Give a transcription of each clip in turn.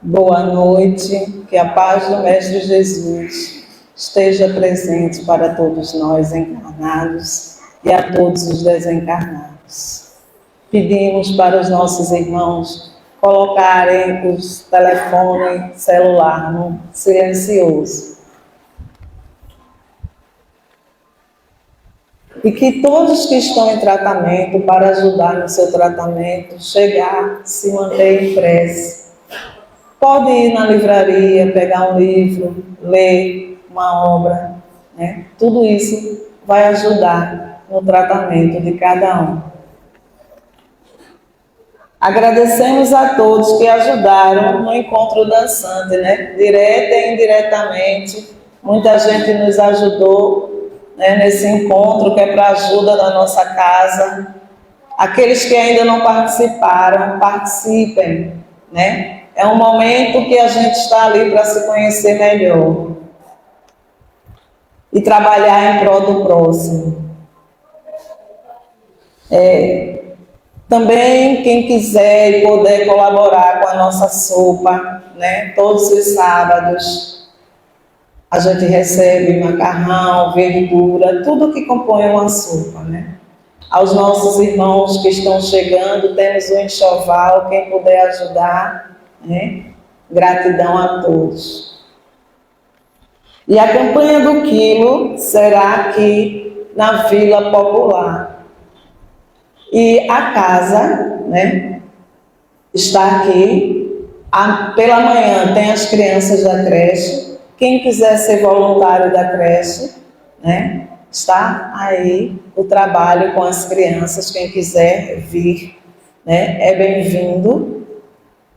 Boa noite, que a paz do Mestre Jesus esteja presente para todos nós encarnados e a todos os desencarnados. Pedimos para os nossos irmãos colocarem os telefones celular no silencioso. E que todos que estão em tratamento, para ajudar no seu tratamento, chegar, se manter em prece. Pode ir na livraria, pegar um livro, ler uma obra, né? Tudo isso vai ajudar no tratamento de cada um. Agradecemos a todos que ajudaram no encontro dançante, né? Direta e indiretamente, muita gente nos ajudou, né, nesse encontro que é para a ajuda da nossa casa. Aqueles que ainda não participaram, participem, né? É um momento que a gente está ali para se conhecer melhor e trabalhar em prol do próximo. Também quem quiser e puder colaborar com a nossa sopa, né? Todos os sábados a gente recebe macarrão, verdura, tudo que compõe uma sopa, né? Aos nossos irmãos que estão chegando, temos o enxoval, quem puder ajudar, né? Gratidão a todos. E a campanha do quilo será aqui na Vila Popular. E a casa, né, está aqui. Pela manhã tem as crianças da creche. Quem quiser ser voluntário da creche, né, está aí o trabalho com as crianças. Quem quiser vir, né, é bem-vindo.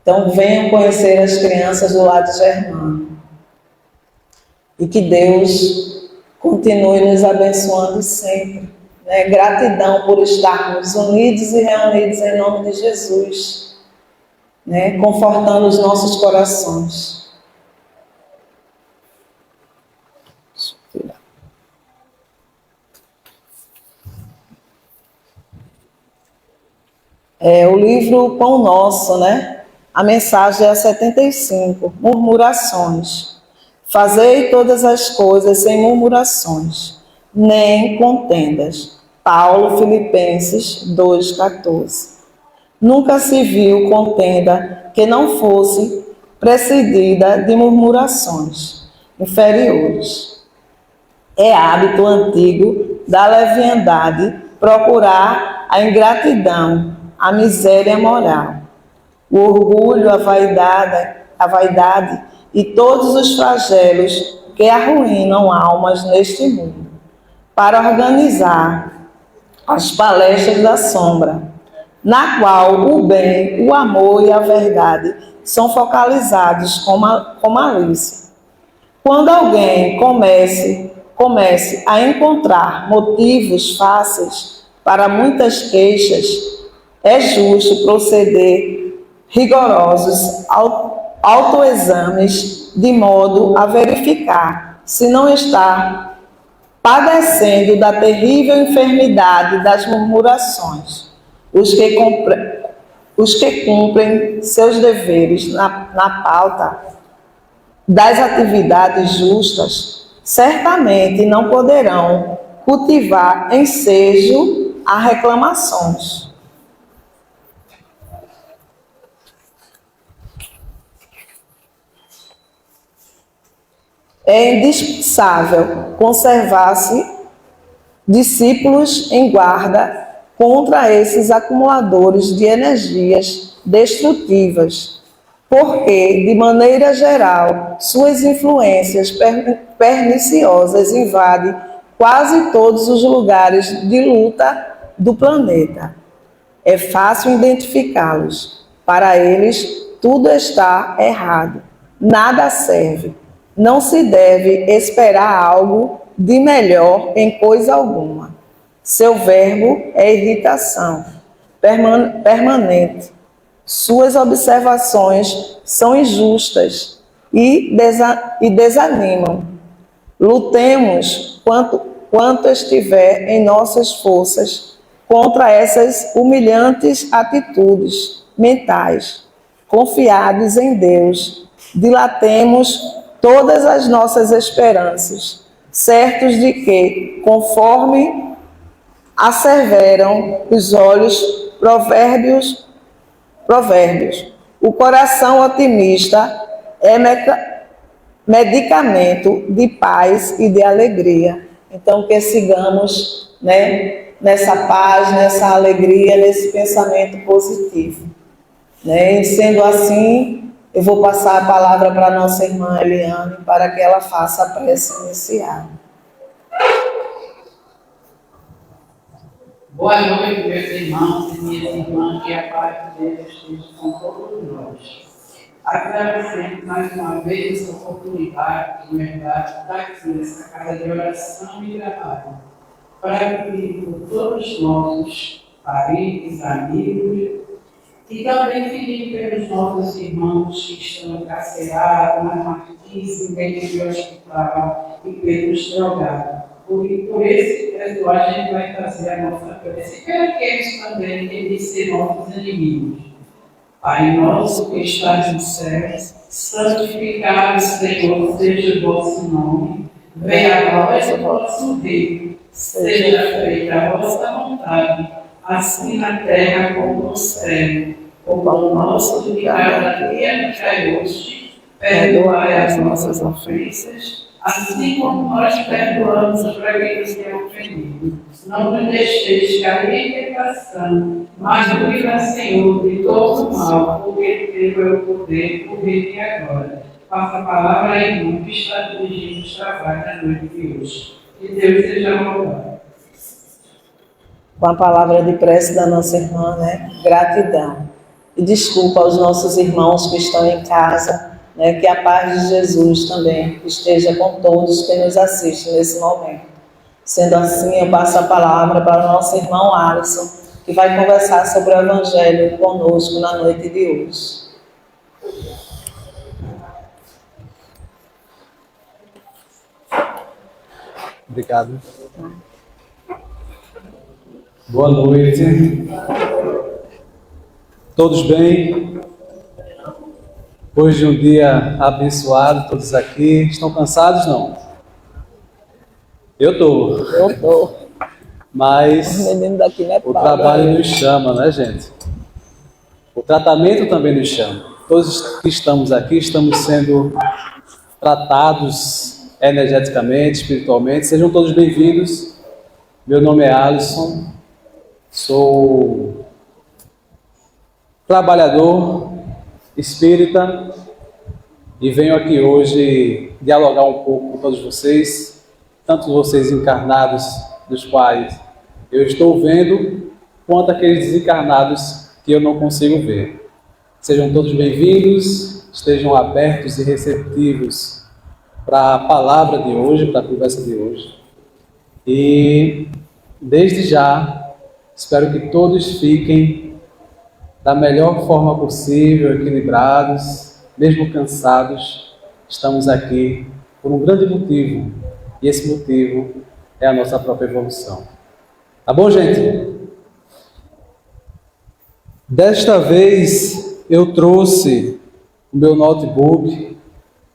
Então, venham conhecer as crianças do lado germano. E que Deus continue nos abençoando sempre. Né? Gratidão por estarmos unidos e reunidos em nome de Jesus. Né? Confortando os nossos corações. O livro Pão Nosso, né? A mensagem é a 75, murmurações. Fazei todas as coisas sem murmurações, nem contendas. Paulo, Filipenses 2,14. Nunca se viu contenda que não fosse precedida de murmurações inferiores. É hábito antigo da leviandade procurar a ingratidão, a miséria moral. O orgulho, a vaidade e todos os flagelos que arruinam almas neste mundo, para organizar as palestras da sombra, na qual o bem, o amor e a verdade são focalizados com malícia. Quando alguém comece a encontrar motivos fáceis para muitas queixas, é justo proceder rigorosos autoexames de modo a verificar se não está padecendo da terrível enfermidade das murmurações. Os que cumprem seus deveres na pauta das atividades justas certamente não poderão cultivar ensejo a reclamações. É indispensável conservar-se discípulos em guarda contra esses acumuladores de energias destrutivas, porque, de maneira geral, suas influências perniciosas invadem quase todos os lugares de luta do planeta. É fácil identificá-los. Para eles, tudo está errado, nada serve. Não se deve esperar algo de melhor em coisa alguma. Seu verbo é irritação permanente. Suas observações são injustas e desanimam. Lutemos quanto estiver em nossas forças contra essas humilhantes atitudes mentais. confiados em Deus, dilatemos todas as nossas esperanças, certos de que, conforme asseveram os olhos, provérbios, o coração otimista é medicamento de paz e de alegria. Então, que sigamos, né, nessa paz, nessa alegria, nesse pensamento positivo. Né? E sendo assim, eu vou passar a palavra para a nossa irmã Eliane, para que ela faça a prece inicial. Boa noite, meus irmãos e minhas irmãs, que a paz de Deus esteja com todos nós. Agradecendo mais uma vez essa oportunidade que me dá de estar aqui nessa casa de oração e trabalho, para pedir por todos os nossos parentes, amigos, e também pedir pelos nossos irmãos que estão encarcerados, na marquise, em dentro de hospital, e pelos drogados. Porque por esse pessoal a gente vai fazer a nossa prece. E para aqueles também que dizem nossos inimigos. Pai nosso que estás nos céus, santificado Senhor seja o vosso nome. Venha a nós o vosso reino. Seja feita a vossa vontade, assim na terra como no céu. O pão nosso de cada dia nos dai hoje. Perdoai as nossas ofensas, assim como nós perdoamos para quem nos tem ofendido. Não nos deixeis cair em tentação, mas livra, Senhor, de todo o mal, porque teu é o poder, o reino e agora. Faça a palavra à irmã que está dirigindo os trabalhos da noite de hoje. Que Deus seja louvado. Com a palavra de prece da nossa irmã, né? Gratidão. E desculpa aos nossos irmãos que estão em casa, né? Que a paz de Jesus também esteja com todos que nos assistem nesse momento. Sendo assim, eu passo a palavra para o nosso irmão Alisson, que vai conversar sobre o Evangelho conosco na noite de hoje. Obrigado. Boa noite. Todos bem? Hoje um dia abençoado, todos aqui. Estão cansados, não? Eu estou. Mas o trabalho nos chama, né, gente? O tratamento também nos chama. Todos que estamos aqui estamos sendo tratados energeticamente, espiritualmente. Sejam todos bem-vindos. Meu nome é Alisson. Sou trabalhador espírita e venho aqui hoje dialogar um pouco com todos vocês, tanto vocês encarnados, dos quais eu estou vendo, quanto aqueles desencarnados que eu não consigo ver. Sejam todos bem-vindos, estejam abertos e receptivos para a palavra de hoje, para a conversa de hoje. E desde já espero que todos fiquem da melhor forma possível, equilibrados, mesmo cansados. Estamos aqui por um grande motivo, e esse motivo é a nossa própria evolução. Tá bom, gente? Desta vez eu trouxe o meu notebook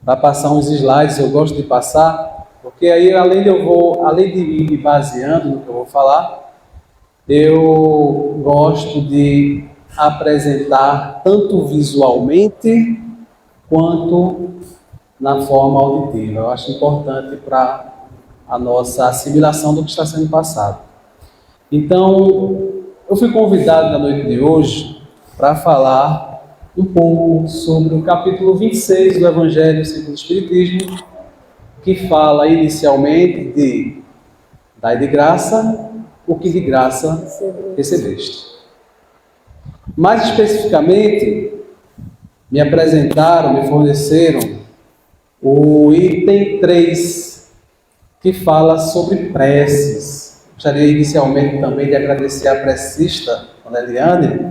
para passar uns slides. Eu gosto de passar, porque aí além de ir me baseando no que eu vou falar, eu gosto de apresentar tanto visualmente quanto na forma auditiva. Eu acho importante para a nossa assimilação do que está sendo passado. Então, eu fui convidado na noite de hoje para falar um pouco sobre o capítulo 26 do Evangelho segundo o Espiritismo, que fala inicialmente de dai de graça o que de graça recebeste. Mais especificamente, me forneceram o item 3, que fala sobre preces. Gostaria inicialmente também de agradecer a precista, a Eliane,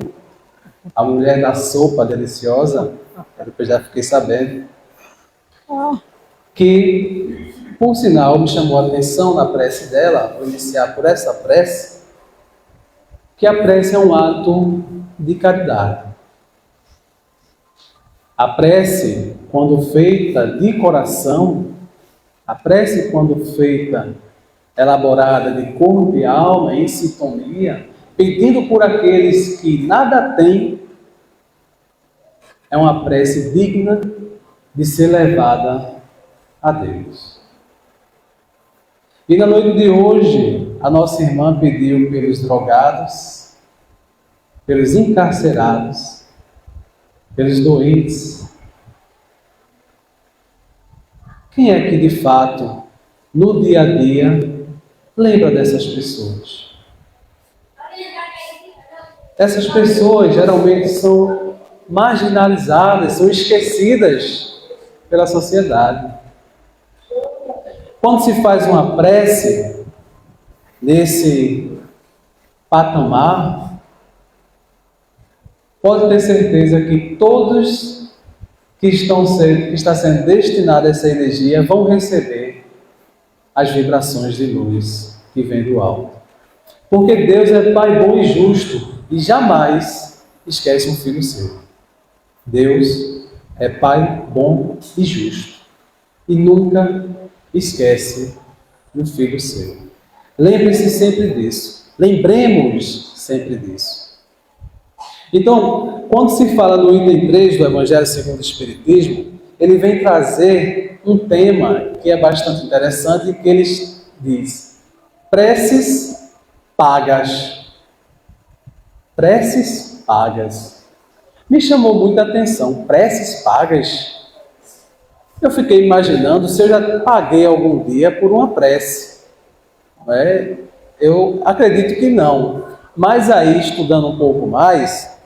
a mulher da sopa deliciosa, depois já fiquei sabendo, que, por sinal, me chamou a atenção na prece dela, vou iniciar por essa prece, que a prece é um ato de caridade. A prece, quando feita de coração, a prece, quando feita, elaborada de corpo e alma, em sintonia, pedindo por aqueles que nada têm, é uma prece digna de ser levada a Deus. E na noite de hoje, a nossa irmã pediu pelos drogados, pelos encarcerados, pelos doentes. Quem é que de fato, no dia a dia, lembra dessas pessoas? Essas pessoas geralmente são marginalizadas, são esquecidas pela sociedade. Quando se faz uma prece nesse patamar, pode ter certeza que todos que está sendo destinados a essa energia vão receber as vibrações de luz que vem do alto. Porque Deus é Pai bom e justo e jamais esquece um filho seu. Deus é Pai bom e justo e nunca esquece um filho seu. Lembre-se sempre disso. Lembremos sempre disso. Então, quando se fala no item 3 do Evangelho segundo o Espiritismo, ele vem trazer um tema que é bastante interessante, que ele diz: preces pagas. Preces pagas. Me chamou muita atenção. Preces pagas. Eu fiquei imaginando se eu já paguei algum dia por uma prece. Eu acredito que não. Mas aí, estudando um pouco mais,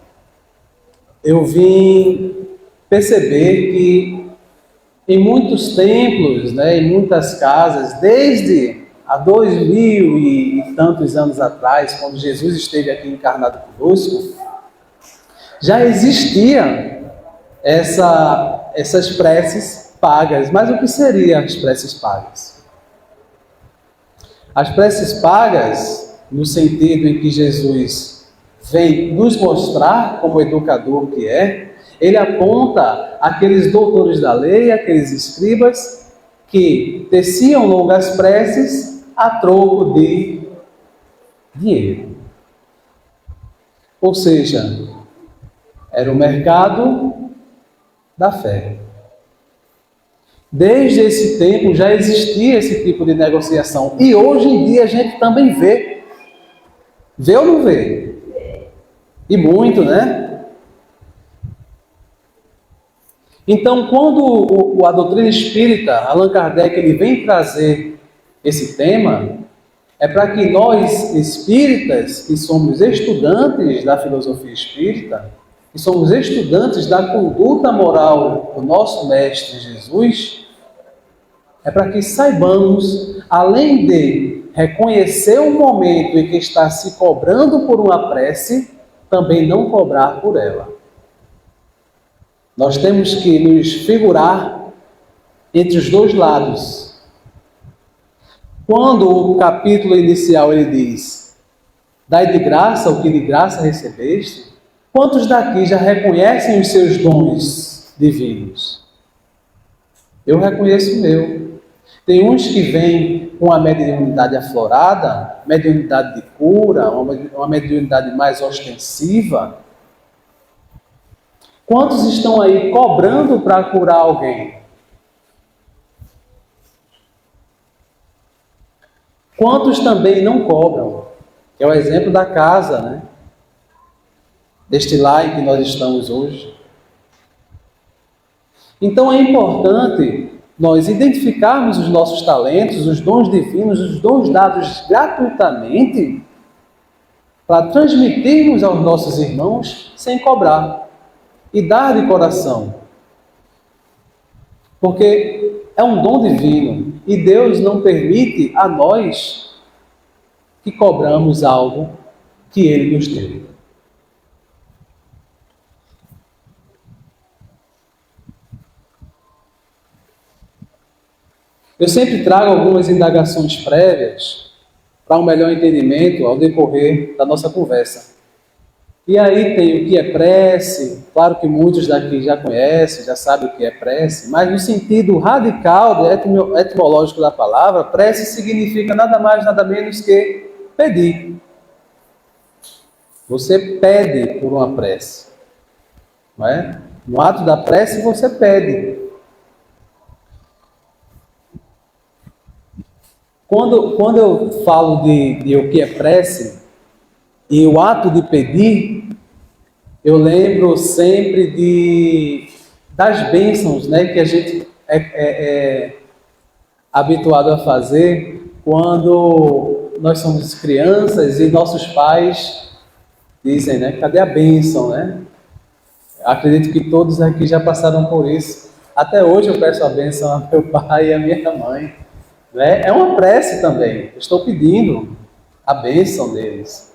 eu vim perceber que em muitos templos, em muitas casas, desde há 2000 e tantos anos atrás, quando Jesus esteve aqui encarnado conosco, já existia essas preces pagas. Mas o que seriam as preces pagas? As preces pagas, no sentido em que Jesus vem nos mostrar como educador que é, ele aponta aqueles doutores da lei, aqueles escribas, que teciam longas preces a troco de dinheiro. Ou seja, era o mercado da fé. Desde esse tempo já existia esse tipo de negociação. E hoje em dia a gente também vê. Vê ou não vê? E muito, né? Então, quando a doutrina espírita, Allan Kardec, ele vem trazer esse tema, é para que nós espíritas, que somos estudantes da filosofia espírita, que somos estudantes da conduta moral do nosso Mestre Jesus, é para que saibamos, além de reconhecer o momento em que está se cobrando por uma prece, também não cobrar por ela. Nós temos que nos figurar entre os dois lados. Quando o capítulo inicial ele diz: dai de graça o que de graça recebeste, quantos daqui já reconhecem os seus dons divinos? Eu reconheço o meu. Tem uns que vêm com a mediunidade aflorada, mediunidade de cura, uma mediunidade mais ostensiva. Quantos estão aí cobrando para curar alguém? Quantos também não cobram? Que é o exemplo da casa, né? Deste lar em que nós estamos hoje. Então é importante nós identificarmos os nossos talentos, os dons divinos, os dons dados gratuitamente, para transmitirmos aos nossos irmãos sem cobrar e dar de coração. Porque é um dom divino e Deus não permite a nós que cobramos algo que Ele nos deu. Eu sempre trago algumas indagações prévias para um melhor entendimento ao decorrer da nossa conversa. E aí tem o que é prece. Claro que muitos daqui já conhecem, já sabem o que é prece, mas no sentido radical, etimológico da palavra, prece significa nada mais, nada menos que pedir. Você pede por uma prece, não é? No ato da prece você pede. Quando eu falo de o que é prece e o ato de pedir, eu lembro sempre das bênçãos, né, que a gente é habituado a fazer quando nós somos crianças e nossos pais dizem, né, cadê a bênção, né? Acredito que todos aqui já passaram por isso. Até hoje eu peço a bênção a meu pai e a minha mãe. Né? É uma prece também. Eu estou pedindo a bênção deles.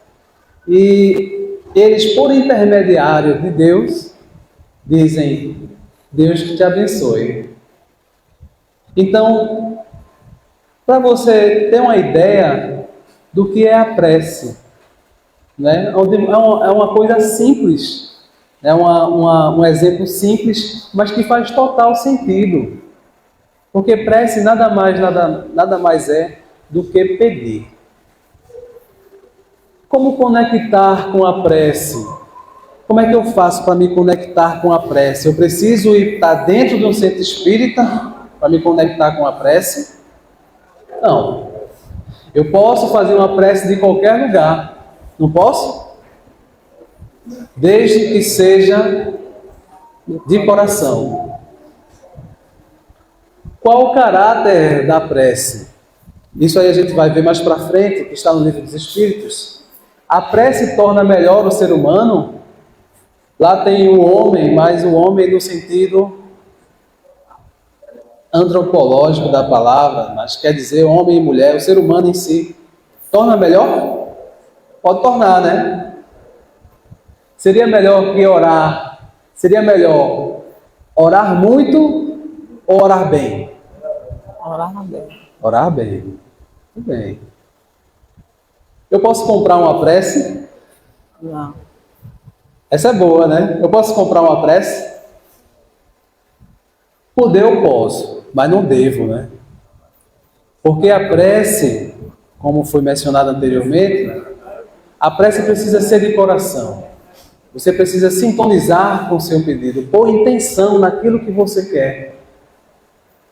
E eles, por intermediário de Deus, dizem, Deus que te abençoe. Então, para você ter uma ideia do que é a prece, né? É uma coisa simples, é um exemplo simples, mas que faz total sentido. Porque prece nada mais é do que pedir. Como conectar com a prece? Como é que eu faço para me conectar com a prece? Eu preciso estar dentro de um centro espírita para me conectar com a prece? Não. Eu posso fazer uma prece de qualquer lugar. Não posso? Desde que seja de coração. Qual o caráter da prece? Isso aí a gente vai ver mais para frente, que está no Livro dos Espíritos. A prece torna melhor o ser humano. Lá tem o homem, mas o homem no sentido antropológico da palavra, mas quer dizer homem e mulher, o ser humano em si. Torna melhor? Pode tornar, né? Seria melhor que orar? Seria melhor orar muito ou orar bem? Orar bem. Orar bem. Muito bem. Eu posso comprar uma prece? Não. Essa é boa, né? Eu posso comprar uma prece? Poder eu posso, mas não devo, né? Porque a prece, como foi mencionado anteriormente, a prece precisa ser de coração. Você precisa sintonizar com o seu pedido, pôr intenção naquilo que você quer.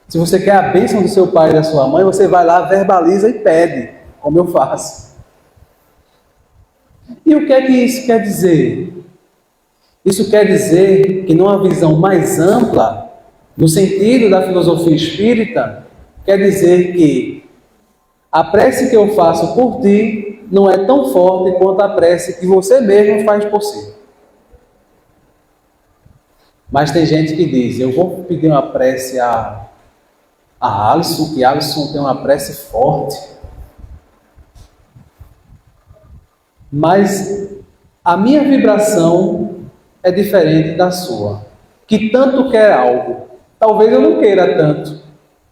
Se você quer a bênção do seu pai e da sua mãe, você vai lá, verbaliza e pede, como eu faço. E o que é que isso quer dizer? Isso quer dizer que numa visão mais ampla, no sentido da filosofia espírita, quer dizer que a prece que eu faço por ti não é tão forte quanto a prece que você mesmo faz por si. Mas tem gente que diz, eu vou pedir uma prece a Alisson, que Alisson tem uma prece forte. Mas a minha vibração é diferente da sua. Que tanto quer algo. Talvez eu não queira tanto.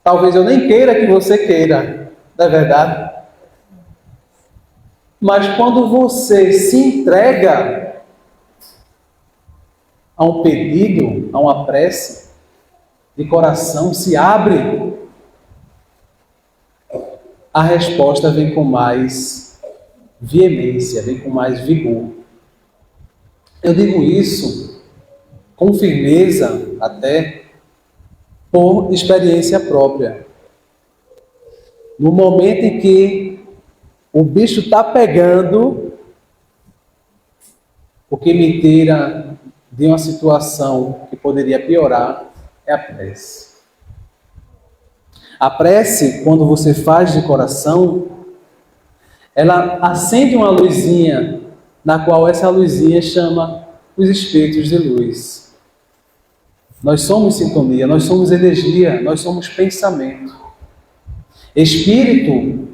Talvez eu nem queira que você queira. Não é verdade? Mas quando você se entrega a um pedido, a uma prece, de coração, se abre, a resposta vem com mais veemência, vem com mais vigor. Eu digo isso com firmeza, até por experiência própria. No momento em que o bicho está pegando, o que me tira de uma situação que poderia piorar é a prece. A prece, quando você faz de coração, ela acende uma luzinha, na qual essa luzinha chama os espíritos de luz. Nós somos sintonia, nós somos energia, nós somos pensamento. Espírito,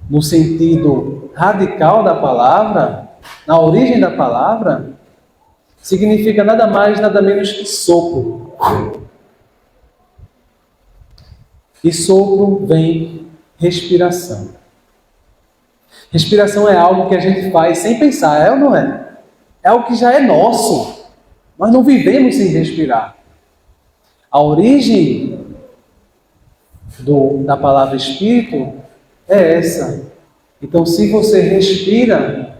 no sentido radical da palavra, na origem da palavra, significa nada mais, nada menos que sopro. E sopro vem respiração. Respiração é algo que a gente faz sem pensar, é ou não é? é algo que já é nosso. Nós não vivemos sem respirar. A origem da palavra espírito é essa. Então, se você respira,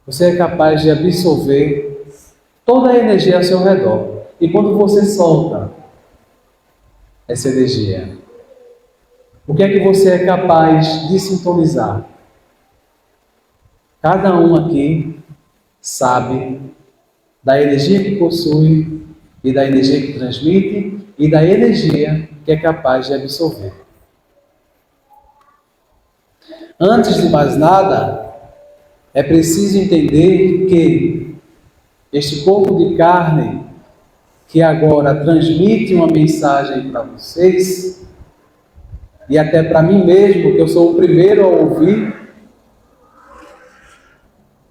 você é capaz de absorver toda a energia ao seu redor. E quando você solta essa energia, o que é que você é capaz de sintonizar? Cada um aqui sabe da energia que possui e da energia que transmite e da energia que é capaz de absorver. Antes de mais nada, é preciso entender que este corpo de carne, que agora transmite uma mensagem para vocês, e até para mim mesmo, que eu sou o primeiro a ouvir,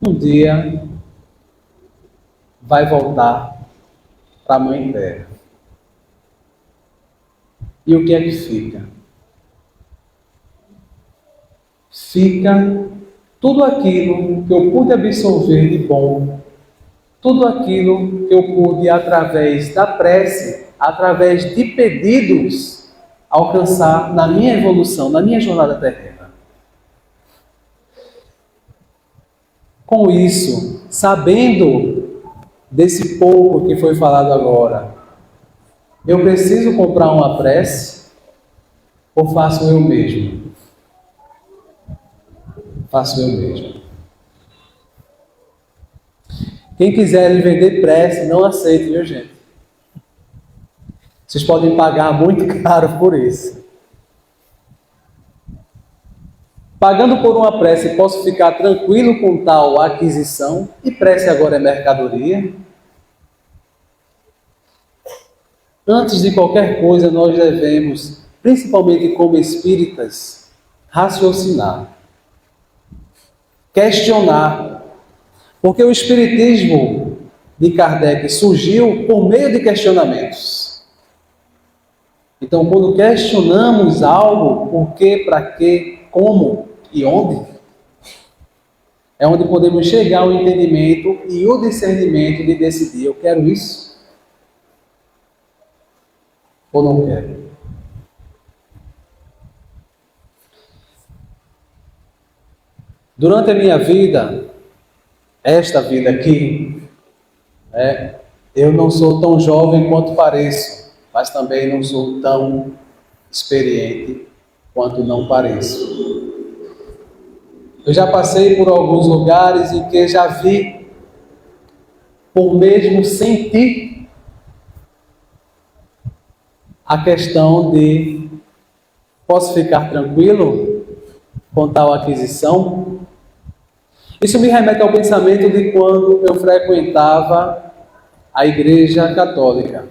um dia vai voltar para a Mãe Terra. E o que é que fica? Fica tudo aquilo que eu pude absorver de bom, tudo aquilo que eu pude, através da prece, através de pedidos, alcançar na minha evolução, na minha jornada terrena. Com isso, sabendo desse pouco que foi falado agora, eu preciso comprar uma prece ou faço eu mesmo? Faço eu mesmo. Quem quiser lhe vender prece, não aceite, viu, gente? Vocês podem pagar muito caro por isso. Pagando por uma prece, posso ficar tranquilo com tal aquisição? E prece agora é mercadoria? Antes de qualquer coisa, nós devemos, principalmente como espíritas, raciocinar, questionar. Porque o espiritismo de Kardec surgiu por meio de questionamentos. Então, quando questionamos algo, por quê, para quê, como e onde, é onde podemos chegar ao entendimento e o discernimento de decidir: eu quero isso ou não quero. Durante a minha vida, esta vida aqui, eu não sou tão jovem quanto pareço, mas também não sou tão experiente quanto não pareço. Eu já passei por alguns lugares em que já vi, por mesmo sentir, a questão de: posso ficar tranquilo com tal aquisição? Isso me remete ao pensamento de quando eu frequentava a Igreja Católica.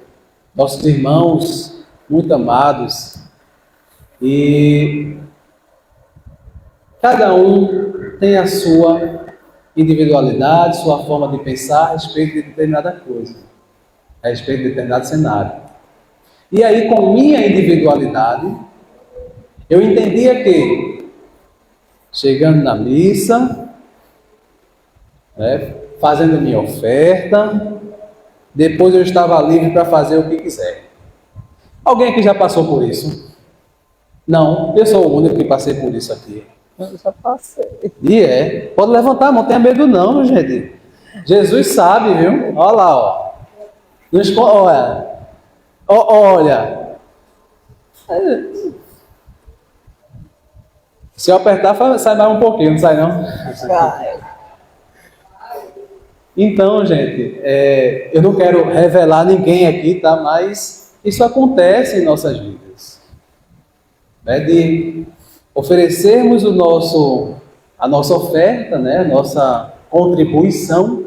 Nossos irmãos muito amados, e cada um tem a sua individualidade, sua forma de pensar a respeito de determinada coisa, a respeito de determinado cenário. E aí, com minha individualidade, eu entendia que, chegando na missa, fazendo minha oferta, depois eu estava livre para fazer o que quiser. Alguém aqui já passou por isso? Não, eu sou o único que passei por isso aqui. Eu já passei. E pode levantar a mão, não tenha medo não, gente. Jesus sabe, viu? Olha lá, ó. Olha. Se eu apertar, sai mais um pouquinho, não sai não? Vai. Então, gente, eu não quero revelar ninguém aqui, tá? Mas isso acontece em nossas vidas. De oferecermos a nossa oferta, a nossa contribuição,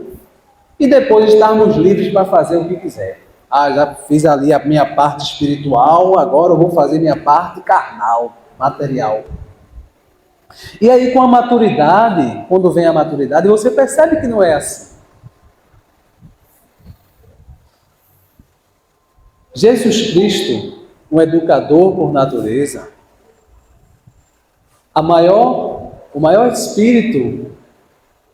e depois estarmos livres para fazer o que quiser. Já fiz ali a minha parte espiritual, agora eu vou fazer minha parte carnal, material. E aí, com a maturidade, quando vem a maturidade, você percebe que não é assim. Jesus Cristo, um educador por natureza, o maior espírito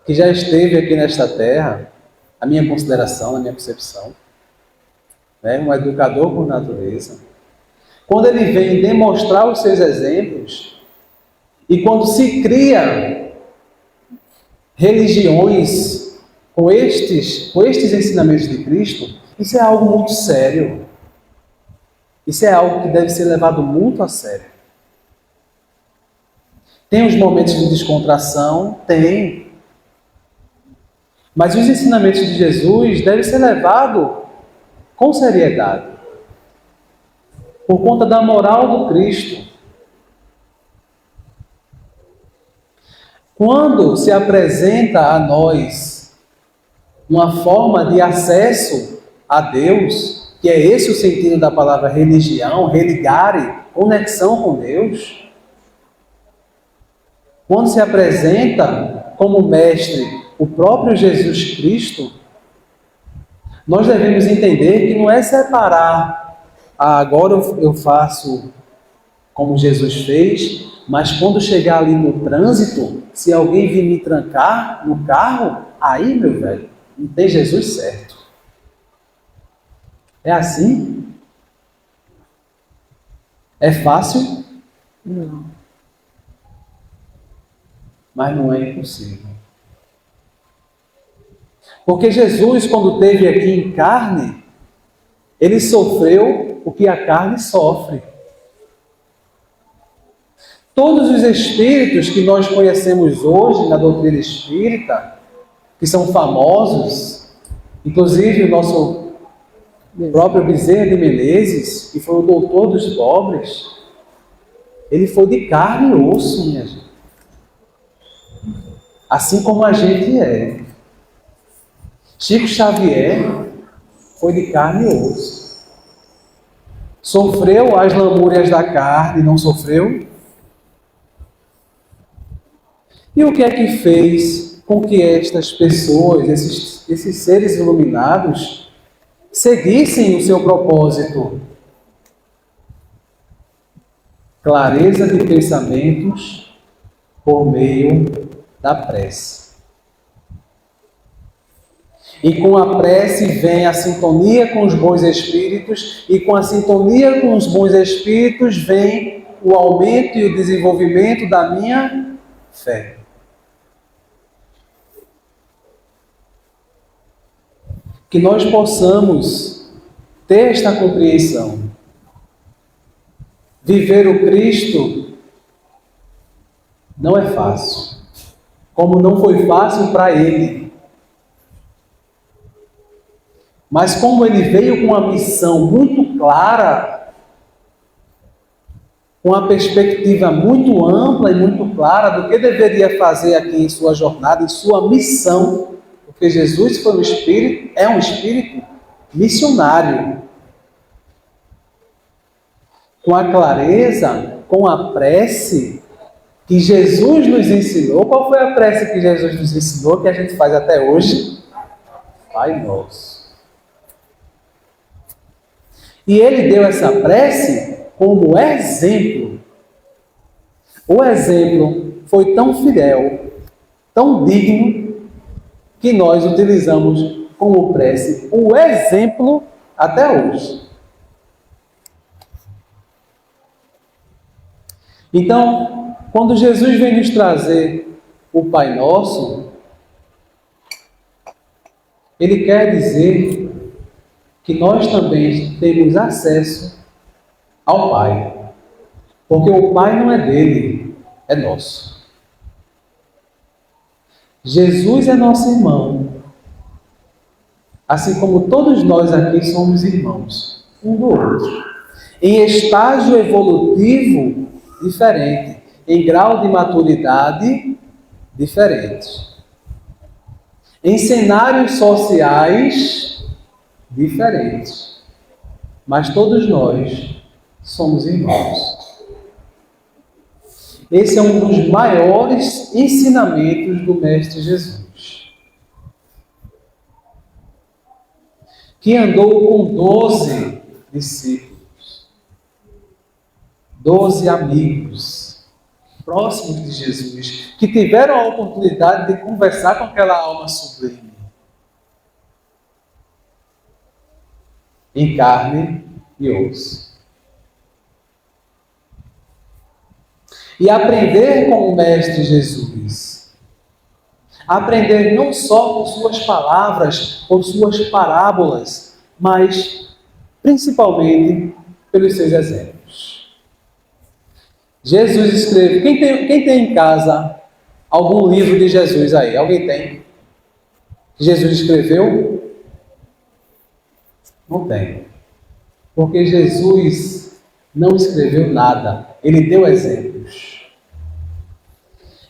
que já esteve aqui nesta terra, a minha consideração, a minha percepção, né? Um educador por natureza, quando ele vem demonstrar os seus exemplos, e quando se cria religiões com estes ensinamentos de Cristo, isso é algo muito sério. Isso é algo que deve ser levado muito a sério. Tem os momentos de descontração? Tem. Mas os ensinamentos de Jesus devem ser levados com seriedade. Por conta da moral do Cristo. Quando se apresenta a nós uma forma de acesso a Deus, que é esse o sentido da palavra religião, religare, conexão com Deus. Quando se apresenta como mestre o próprio Jesus Cristo, nós devemos entender que não é separar, agora eu faço como Jesus fez, mas quando chegar ali no trânsito, se alguém vir me trancar no carro, aí, meu velho, não tem Jesus certo. É assim? É fácil? Não. Mas não é impossível. Porque Jesus, quando esteve aqui em carne, ele sofreu o que a carne sofre. Todos os espíritos que nós conhecemos hoje na doutrina espírita, que são famosos, inclusive o nosso próprio Bezerra de Menezes, que foi o doutor dos pobres, ele foi de carne e osso, minha gente. Assim como a gente é. Chico Xavier foi de carne e osso. Sofreu as lamúrias da carne, não sofreu? E o que é que fez com que estas pessoas, esses seres iluminados, seguissem o seu propósito? Clareza de pensamentos por meio da prece. E com a prece vem a sintonia com os bons espíritos, e com a sintonia com os bons espíritos vem o aumento e o desenvolvimento da minha fé. Que nós possamos ter esta compreensão. Viver o Cristo não é fácil, como não foi fácil para ele. Mas como ele veio com uma missão muito clara, com uma perspectiva muito ampla e muito clara do que deveria fazer aqui em sua jornada, em sua missão, porque Jesus foi um espírito, é um espírito missionário. Com a clareza, com a prece que Jesus nos ensinou. Qual foi a prece que Jesus nos ensinou, que a gente faz até hoje? Pai Nosso. E ele deu essa prece como exemplo. O exemplo foi tão fiel, tão digno, que nós utilizamos como prece o exemplo até hoje. Então, quando Jesus vem nos trazer o Pai Nosso, ele quer dizer que nós também temos acesso ao Pai. Porque o Pai não é dele, é nosso. Jesus é nosso irmão. Assim como todos nós aqui somos irmãos, um do outro. Em estágio evolutivo diferente, em grau de maturidade diferente, em cenários sociais diferentes, mas todos nós somos irmãos. Esse é um dos maiores ensinamentos do Mestre Jesus, que andou com 12 discípulos, 12 amigos, próximos de Jesus, que tiveram a oportunidade de conversar com aquela alma sublime, em carne e osso. E aprender com o Mestre Jesus. Aprender não só por suas palavras, por suas parábolas, mas principalmente pelos seus exemplos. Jesus escreve. Quem tem em casa algum livro de Jesus aí? Alguém tem? Jesus escreveu? Não tem. Porque Jesus não escreveu nada. Ele deu exemplos.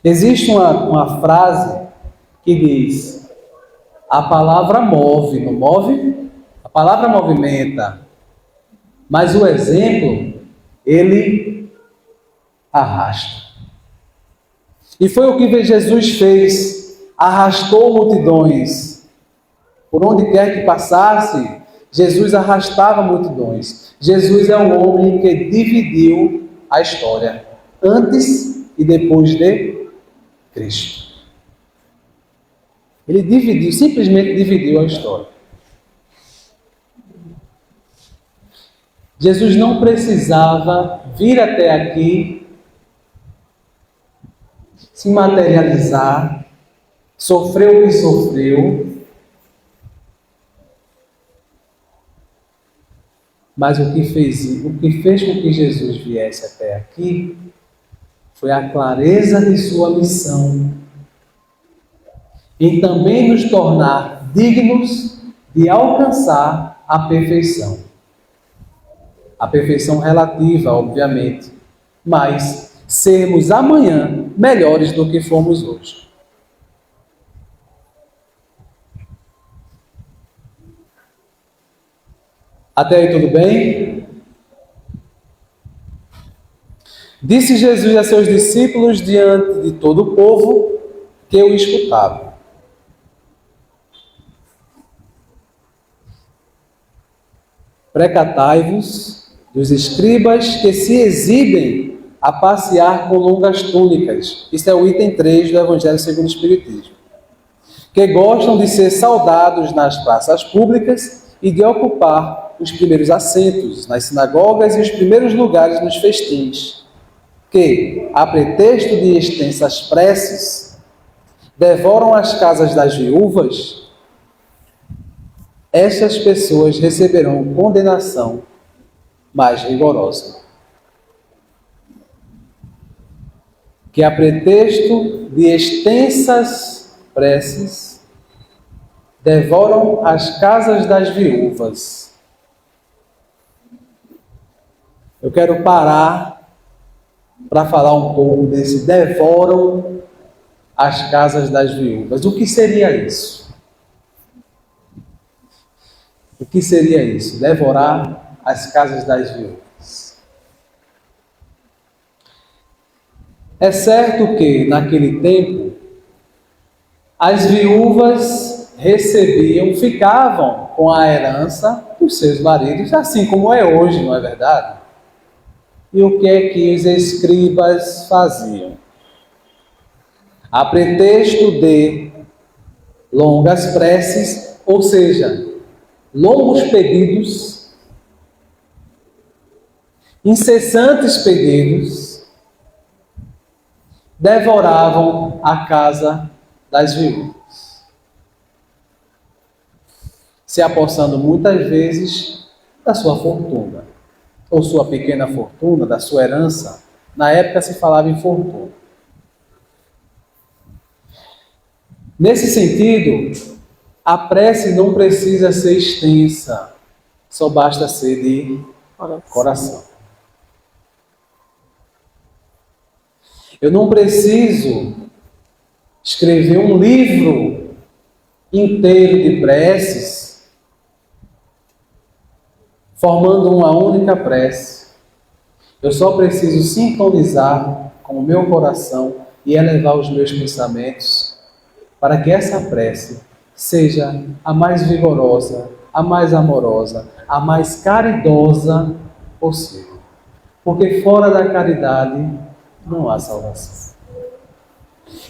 Existe uma frase que diz: a palavra move, não move? A palavra movimenta. Mas o exemplo, ele arrasta. E foi o que Jesus fez. Arrastou multidões. Por onde quer que passasse, Jesus arrastava multidões. Jesus é um homem que dividiu a história, antes e depois de Cristo. Ele dividiu, simplesmente dividiu a história. Jesus não precisava vir até aqui, se materializar, sofreu o que sofreu, mas o que fez com que Jesus viesse até aqui foi a clareza de sua missão em também nos tornar dignos de alcançar a perfeição. A perfeição relativa, obviamente, mas sermos amanhã melhores do que fomos hoje. Até aí tudo bem? Disse Jesus a seus discípulos diante de todo o povo que o escutava: precatai-vos dos escribas que se exibem a passear com longas túnicas. Isso é o item 3 do Evangelho segundo o Espiritismo. Que gostam de ser saudados nas praças públicas e de ocupar os primeiros assentos nas sinagogas e os primeiros lugares nos festins. Que, a pretexto de extensas preces, devoram as casas das viúvas. Estas pessoas receberão condenação mais rigorosa. Que a pretexto de extensas preces, devoram as casas das viúvas. Eu quero parar para falar um pouco desse devoram as casas das viúvas. O que seria isso? O que seria isso? Devorar as casas das viúvas. É certo que, naquele tempo, as viúvas ficavam com a herança dos seus maridos, assim como é hoje, não é verdade? E o que é que os escribas faziam? A pretexto de longas preces, ou seja, longos pedidos, incessantes pedidos, devoravam a casa das viúvas, se apossando muitas vezes da sua fortuna, ou sua pequena fortuna, da sua herança. Na época se falava em fortuna. Nesse sentido, a prece não precisa ser extensa, só basta ser de coração. Eu não preciso escrever um livro inteiro de preces, formando uma única prece. Eu só preciso sintonizar com o meu coração e elevar os meus pensamentos para que essa prece seja a mais vigorosa, a mais amorosa, a mais caridosa possível. Porque fora da caridade não há salvação.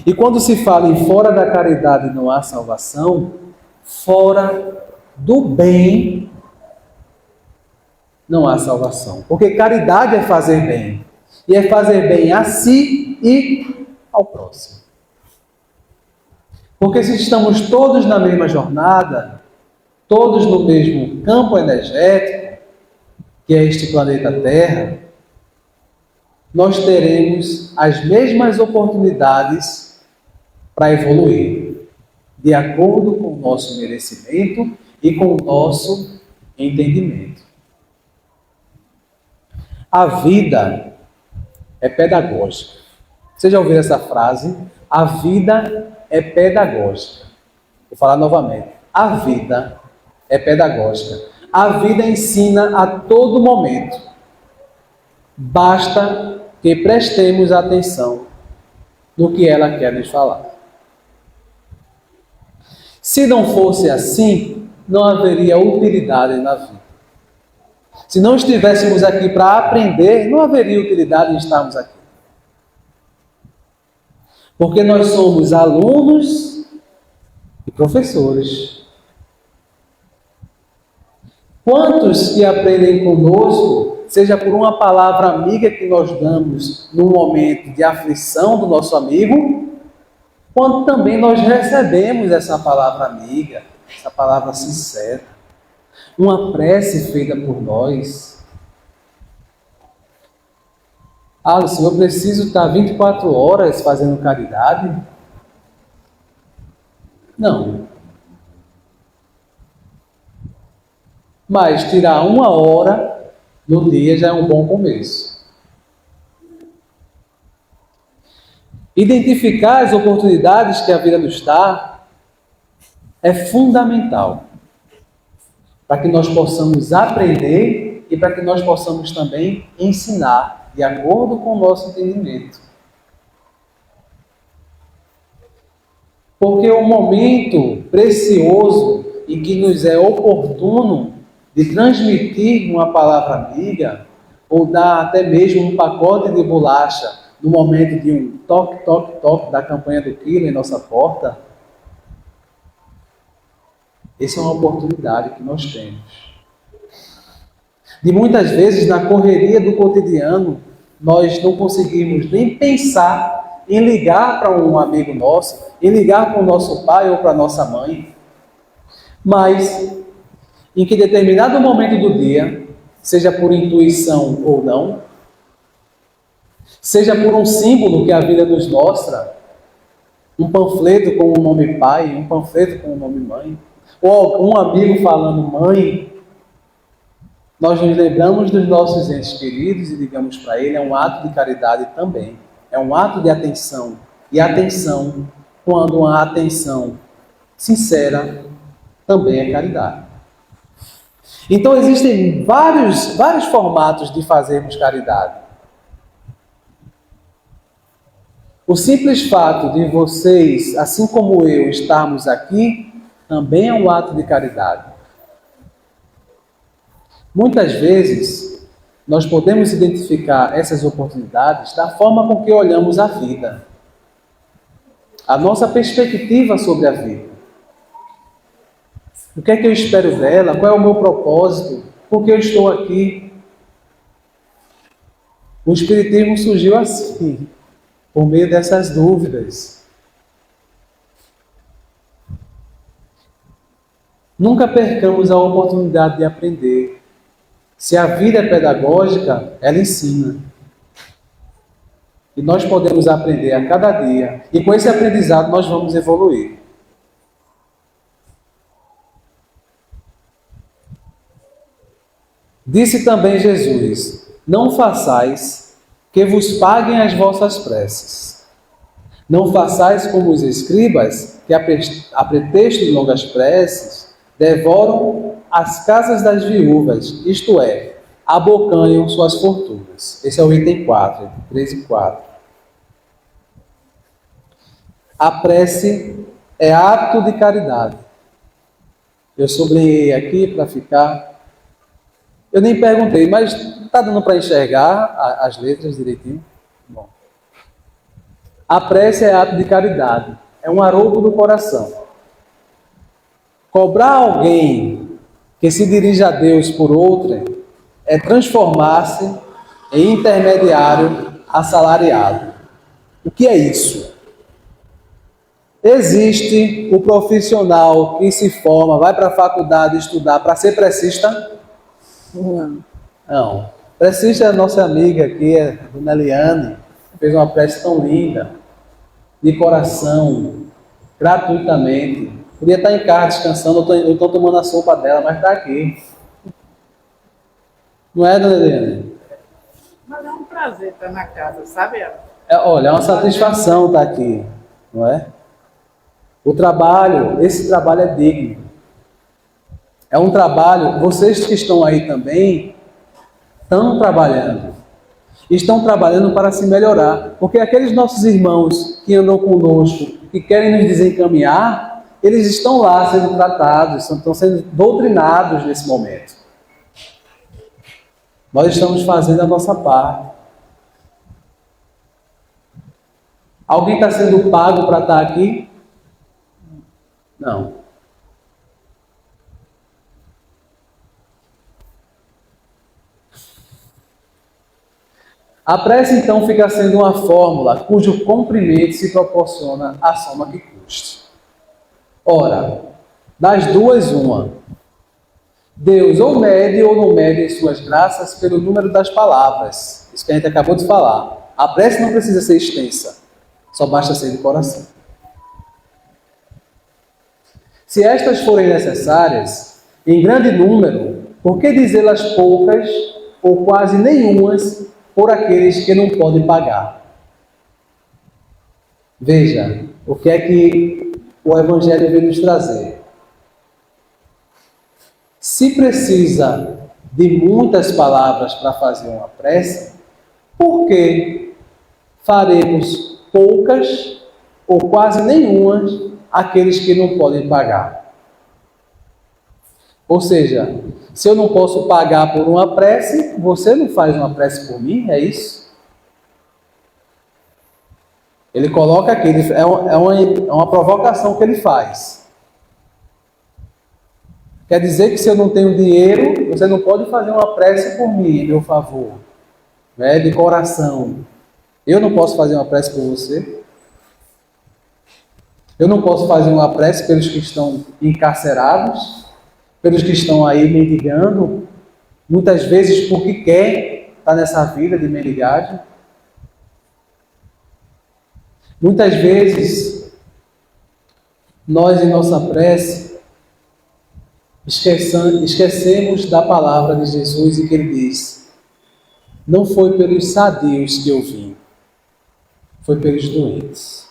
E quando se fala em fora da caridade não há salvação, fora do bem não há salvação. Porque caridade é fazer bem. E é fazer bem a si e ao próximo. Porque se estamos todos na mesma jornada, todos no mesmo campo energético, que é este planeta Terra, nós teremos as mesmas oportunidades para evoluir, de acordo com o nosso merecimento e com o nosso entendimento. A vida é pedagógica. Você já ouviu essa frase? A vida é pedagógica. Vou falar novamente. A vida é pedagógica. A vida ensina a todo momento. Basta que prestemos atenção no que ela quer nos falar. Se não fosse assim, não haveria utilidade na vida. Se não estivéssemos aqui para aprender, não haveria utilidade em estarmos aqui. Porque nós somos alunos e professores. Quantos que aprendem conosco, seja por uma palavra amiga que nós damos num momento de aflição do nosso amigo, quanto também nós recebemos essa palavra amiga, essa palavra sincera, uma prece feita por nós. Alisson, eu preciso estar 24 horas fazendo caridade? Não. Mas tirar 1 hora no dia já é um bom começo. Identificar as oportunidades que a vida nos dá é fundamental para que nós possamos aprender e para que nós possamos também ensinar de acordo com o nosso entendimento. Porque o momento precioso em que nos é oportuno de transmitir uma palavra amiga ou dar até mesmo um pacote de bolacha no momento de um toque, toque, toque da campanha do quilo em nossa porta, essa é uma oportunidade que nós temos. De muitas vezes, na correria do cotidiano, nós não conseguimos nem pensar em ligar para um amigo nosso, em ligar para o nosso pai ou para a nossa mãe. Mas, em que determinado momento do dia, seja por intuição ou não, seja por um símbolo que a vida nos mostra, um panfleto com o nome pai, um panfleto com o nome mãe, ou algum amigo falando mãe, nós nos lembramos dos nossos entes queridos e digamos para ele, é um ato de caridade também. É um ato de atenção. E atenção, quando uma atenção sincera, também é caridade. Então existem vários formatos de fazermos caridade. O simples fato de vocês, assim como eu, estarmos aqui, também é um ato de caridade. Muitas vezes, nós podemos identificar essas oportunidades da forma com que olhamos a vida. A nossa perspectiva sobre a vida. O que é que eu espero dela? Qual é o meu propósito? Por que eu estou aqui? O Espiritismo surgiu assim, por meio dessas dúvidas. Nunca percamos a oportunidade de aprender. Se a vida é pedagógica, ela ensina. E nós podemos aprender a cada dia. E com esse aprendizado nós vamos evoluir. Disse também Jesus: não façais que vos paguem as vossas preces. Não façais como os escribas, que a pretexto de longas preces, devoram as casas das viúvas, isto é, abocanham suas fortunas. Esse é o item 4, 3 e 4. A prece é ato de caridade. Eu sublinhei aqui para ficar. Eu nem perguntei, mas está dando para enxergar as letras direitinho? Bom. A prece é ato de caridade, é um arrobo do coração. Cobrar alguém que se dirige a Deus por outrem é transformar-se em intermediário assalariado. O que é isso? Existe o profissional que se forma, vai para a faculdade estudar para ser precista? Não. Precista é a nossa amiga aqui, a dona Eliane, fez uma prece tão linda, de coração, gratuitamente. Podia estar em casa descansando, eu estou tomando a sopa dela, mas está aqui. Não é, dona Eliane? Mas é um prazer estar na casa, sabe? Olha, é uma satisfação estar aqui, não é? Esse trabalho é digno. É um trabalho, vocês que estão aí também, estão trabalhando para se melhorar, porque aqueles nossos irmãos que andam conosco, que querem nos desencaminhar, eles estão lá sendo tratados, estão sendo doutrinados nesse momento. Nós estamos fazendo a nossa parte. Alguém está sendo pago para estar aqui? Não. A prece, então, fica sendo uma fórmula cujo comprimento se proporciona à soma que custe. Ora, das duas, uma. Deus ou mede ou não mede em suas graças pelo número das palavras. Isso que a gente acabou de falar. A prece não precisa ser extensa, só basta ser de coração. Se estas forem necessárias, em grande número, por que dizê-las poucas ou quase nenhumas por aqueles que não podem pagar? Veja, o que é que o Evangelho vem nos trazer. Se precisa de muitas palavras para fazer uma prece, por que faremos poucas ou quase nenhumas àqueles que não podem pagar? Ou seja, se eu não posso pagar por uma prece, você não faz uma prece por mim, é isso? Ele coloca aqui, é uma provocação que ele faz. Quer dizer que se eu não tenho dinheiro, você não pode fazer uma prece por mim, em meu favor, né, de coração. Eu não posso fazer uma prece por você. Eu não posso fazer uma prece pelos que estão encarcerados, pelos que estão aí mendigando, muitas vezes porque quer estar nessa vida de mendigagem. Muitas vezes, nós em nossa prece esquecemos da palavra de Jesus e que ele diz: não foi pelos sadios que eu vim, foi pelos doentes.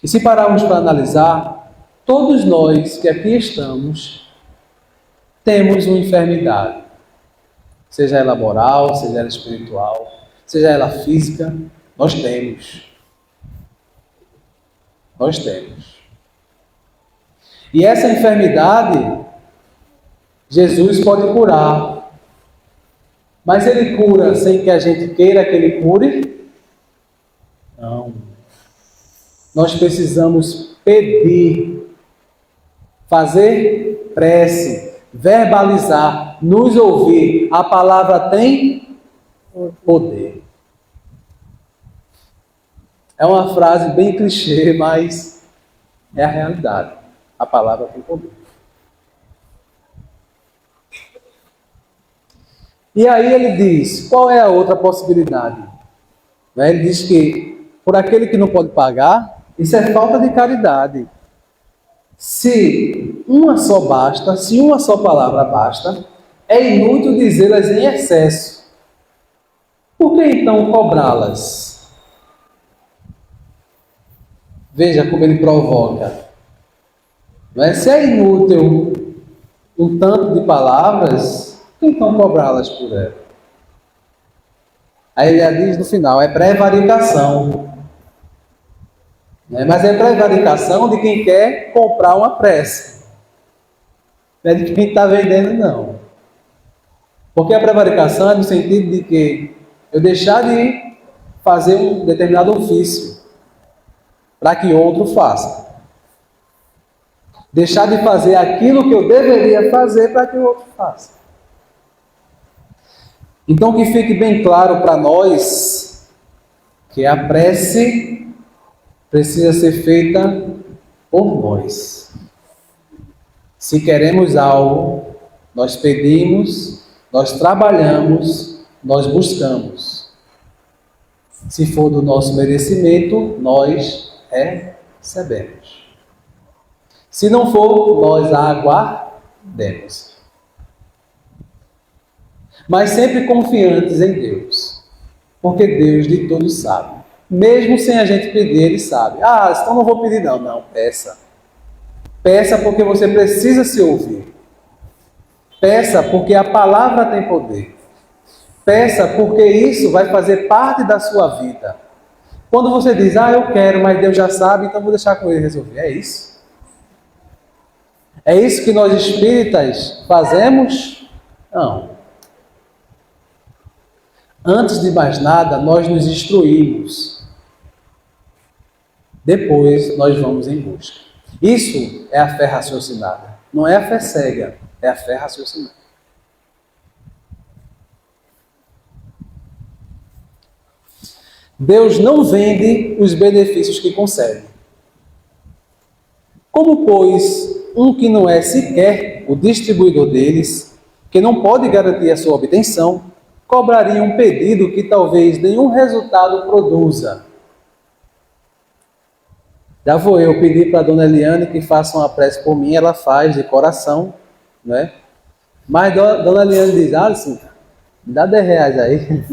E se pararmos para analisar, todos nós que aqui estamos temos uma enfermidade, seja ela moral, seja ela espiritual, seja ela física, nós temos. Nós temos. E essa enfermidade, Jesus pode curar. Mas ele cura sem que a gente queira que ele cure? Não. Nós precisamos pedir, fazer prece, verbalizar, nos ouvir. A palavra tem poder. É uma frase bem clichê, mas é a realidade. A palavra tem poder. E aí ele diz, qual é a outra possibilidade? Ele diz que por aquele que não pode pagar, isso é falta de caridade. Se uma só basta, se uma só palavra basta, é inútil dizê-las em excesso. Por que então cobrá-las? Veja como ele provoca. Não é? Se é inútil um tanto de palavras, por que então cobrá-las por ela? Aí ele diz no final, é prevaricação. Mas é prevaricação de quem quer comprar uma prece. Não é de quem está vendendo, não. Porque a prevaricação é no sentido de que eu deixar de fazer um determinado ofício para que outro faça. Deixar de fazer aquilo que eu deveria fazer para que o outro faça. Então, que fique bem claro para nós que a prece precisa ser feita por nós. Se queremos algo, nós pedimos, nós trabalhamos, nós buscamos. Se for do nosso merecimento, nós recebemos. Se não for, nós aguardemos. Mas sempre confiantes em Deus, porque Deus de tudo sabe. Mesmo sem a gente pedir, Ele sabe. Ah, então não vou pedir não. Não, peça. Peça porque você precisa se ouvir. Peça porque a palavra tem poder. Peça porque isso vai fazer parte da sua vida. Quando você diz, eu quero, mas Deus já sabe, então vou deixar com Ele resolver. É isso. É isso que nós espíritas fazemos? Não. Antes de mais nada, nós nos instruímos. Depois, nós vamos em busca. Isso é a fé raciocinada. Não é a fé cega, é a fé raciocinada. Deus não vende os benefícios que concede. Como, pois, um que não é sequer o distribuidor deles, que não pode garantir a sua obtenção, cobraria um pedido que talvez nenhum resultado produza. Já vou eu pedir para a dona Eliane que faça uma prece por mim, ela faz de coração, né? Mas dona Eliane diz, Alisson, me dá 10 reais aí.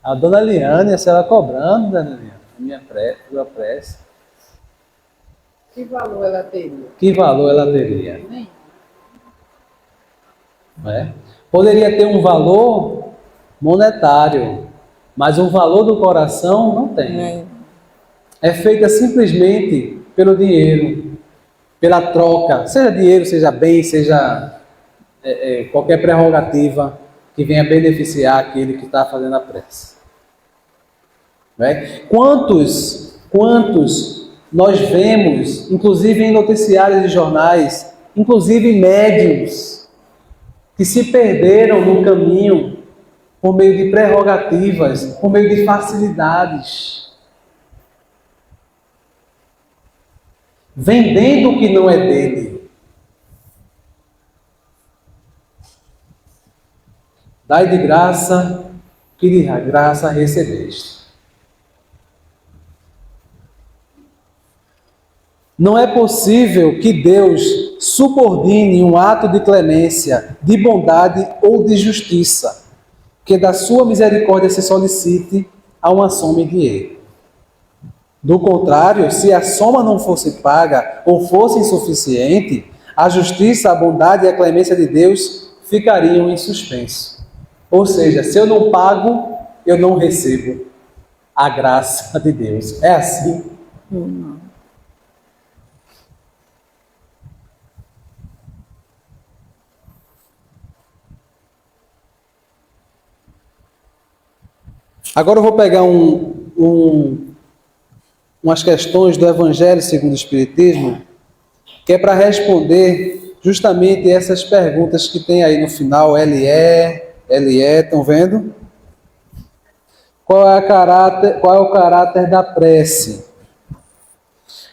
A dona Eliane, a senhora cobrando, dona Eliane, minha prece. Que valor ela teria? Que valor ela teria? Nem. Não é? Poderia ter um valor monetário, mas o valor do coração não tem. É feita simplesmente pelo dinheiro, pela troca, seja dinheiro, seja bem, seja qualquer prerrogativa que venha beneficiar aquele que está fazendo a prece. Não é? Quantos nós vemos, inclusive em noticiários e jornais, inclusive médiuns, que se perderam no caminho por meio de prerrogativas, por meio de facilidades, vendendo o que não é dele. Dai de graça, que de graça recebeste. Não é possível que Deus subordine um ato de clemência, de bondade ou de justiça, que da sua misericórdia se solicite a uma soma em dinheiro. Do contrário, se a soma não fosse paga ou fosse insuficiente, a justiça, a bondade e a clemência de Deus ficariam em suspenso. Ou seja, se eu não pago, eu não recebo a graça de Deus. É assim? Agora eu vou pegar umas questões do Evangelho segundo o Espiritismo, que é para responder justamente essas perguntas que tem aí no final, LE, estão vendo? Qual é o caráter da prece?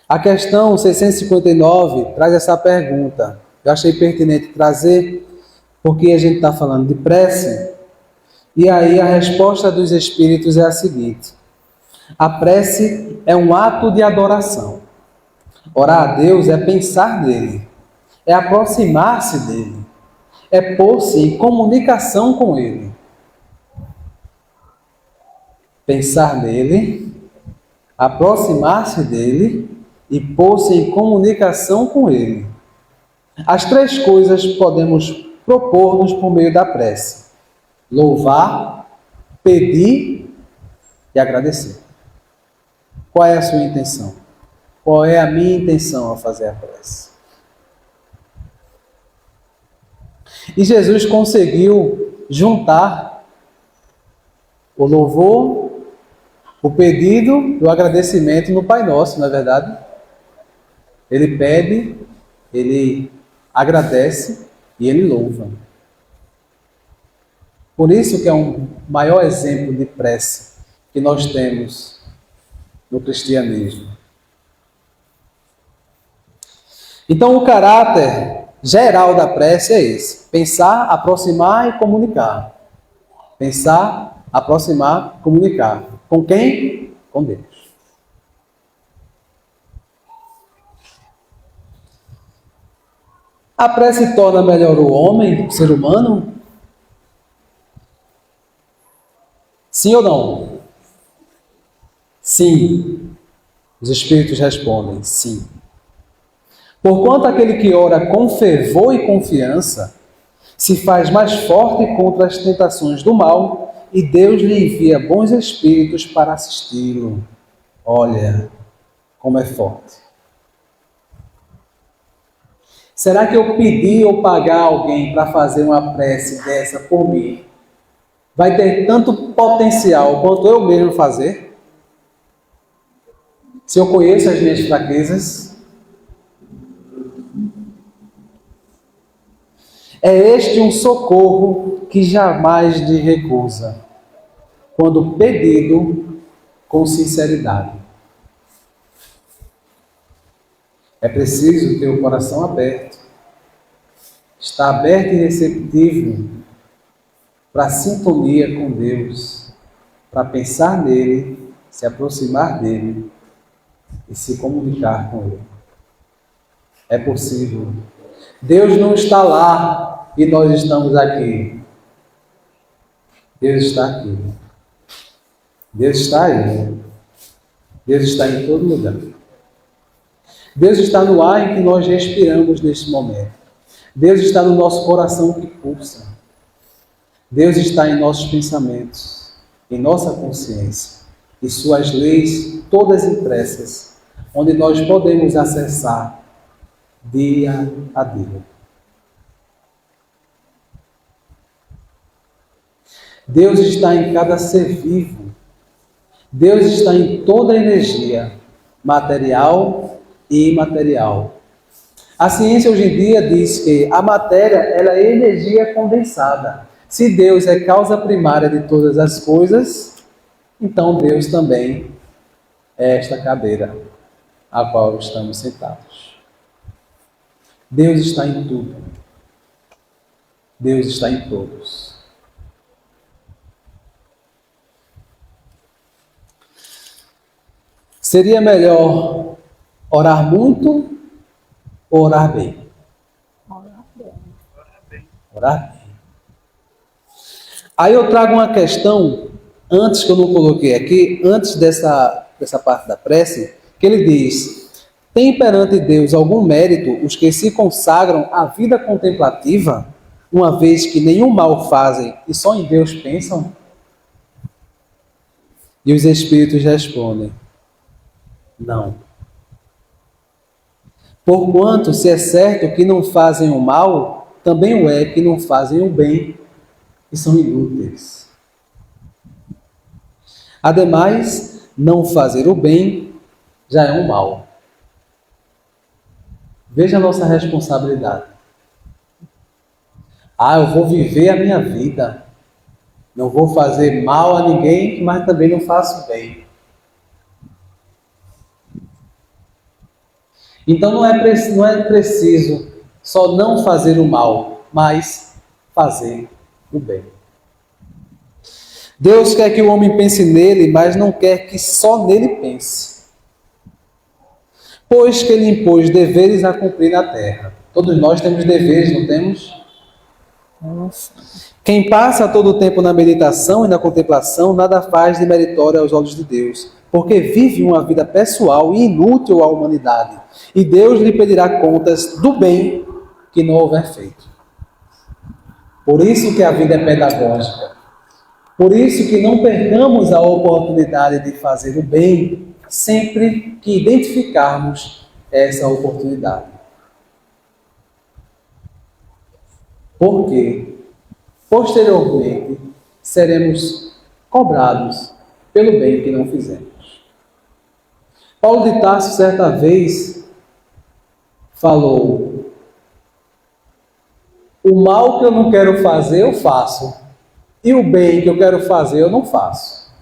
A questão 659 traz essa pergunta. Eu achei pertinente trazer, porque a gente está falando de prece. E aí a resposta dos Espíritos é a seguinte: a prece é um ato de adoração. Orar a Deus é pensar nele, é aproximar-se dele, é pôr-se em comunicação com ele. Pensar nele, aproximar-se dele e pôr-se em comunicação com ele. As três coisas podemos propor-nos por meio da prece: louvar, pedir e agradecer. Qual é a sua intenção? Qual é a minha intenção ao fazer a prece? E Jesus conseguiu juntar o louvor, o pedido e o agradecimento no Pai Nosso, não é verdade? Ele pede, ele agradece e ele louva. Por isso que é um maior exemplo de prece que nós temos no cristianismo. Então, o caráter geral da prece é esse: pensar, aproximar e comunicar. Pensar, aproximar, comunicar. Com quem? Com Deus. A prece torna melhor o homem, o ser humano? Sim ou não? Sim. Os Espíritos respondem sim. Porquanto aquele que ora com fervor e confiança se faz mais forte contra as tentações do mal e Deus lhe envia bons espíritos para assisti-lo. Olha como é forte. Será que eu pedir ou pagar alguém para fazer uma prece dessa por mim vai ter tanto potencial quanto eu mesmo fazer? Se eu conheço as minhas fraquezas, é este um socorro que jamais lhe recusa, quando pedido com sinceridade. É preciso ter o coração aberto, estar aberto e receptivo para a sintonia com Deus, para pensar nele, se aproximar dele e se comunicar com ele. É possível. Deus não está lá e nós estamos aqui. Deus está aqui. Deus está aí. Deus está em todo lugar. Deus está no ar em que nós respiramos neste momento. Deus está no nosso coração que pulsa. Deus está em nossos pensamentos, em nossa consciência e suas leis todas impressas, onde nós podemos acessar dia a dia. Deus está em cada ser vivo. Deus está em toda a energia, material e imaterial. A ciência hoje em dia diz que a matéria ela é energia condensada. Se Deus é causa primária de todas as coisas, então Deus também é esta cadeira a qual estamos sentados. Deus está em tudo. Deus está em todos. Seria melhor orar muito ou orar bem? Orar bem. Aí eu trago uma questão, antes que eu não coloquei aqui, antes dessa parte da prece, que ele diz: tem perante Deus algum mérito os que se consagram à vida contemplativa, uma vez que nenhum mal fazem e só em Deus pensam? E os Espíritos respondem: não. Porquanto, se é certo que não fazem o mal, também o é que não fazem o bem, e são inúteis. Ademais, não fazer o bem já é um mal. Veja a nossa responsabilidade. Eu vou viver a minha vida. Não vou fazer mal a ninguém, mas também não faço bem. Então não é preciso só não fazer o mal, mas fazer o bem. Deus quer que o homem pense nele, mas não quer que só nele pense. Pois que ele impôs deveres a cumprir na terra. Todos nós temos deveres, não temos? Quem passa todo o tempo na meditação e na contemplação, nada faz de meritório aos olhos de Deus, porque vive uma vida pessoal e inútil à humanidade, e Deus lhe pedirá contas do bem que não houver feito. Por isso que a vida é pedagógica. Por isso que não percamos a oportunidade de fazer o bem sempre que identificarmos essa oportunidade. Porque, posteriormente, seremos cobrados pelo bem que não fizemos. Paulo de Tarso, certa vez, falou: o mal que eu não quero fazer, eu faço, e o bem que eu quero fazer, eu não faço.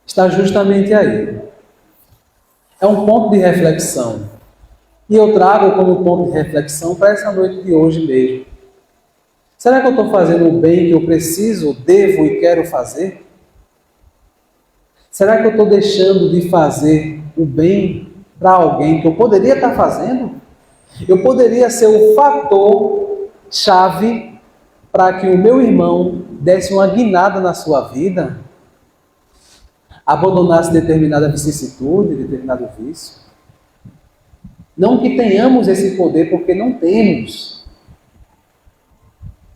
Está justamente aí. É um ponto de reflexão. E eu trago como ponto de reflexão para essa noite de hoje mesmo. Será que eu estou fazendo o bem que eu preciso, devo e quero fazer? Será que eu estou deixando de fazer o bem para alguém que eu poderia estar fazendo? Eu poderia ser o fator chave para que o meu irmão desse uma guinada na sua vida, abandonasse determinada vicissitude, determinado vício. Não que tenhamos esse poder, porque não temos.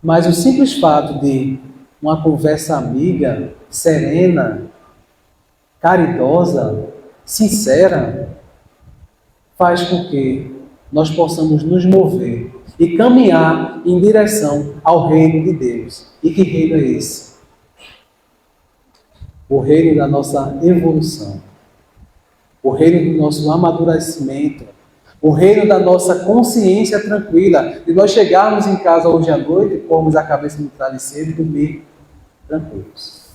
Mas o simples fato de uma conversa amiga, serena, caridosa, sincera, faz com que nós possamos nos mover e caminhar em direção ao reino de Deus. E que reino é esse? O reino da nossa evolução, o reino do nosso amadurecimento, o reino da nossa consciência tranquila, de nós chegarmos em casa hoje à noite, pormos a cabeça no travesseiro e dormir tranquilos.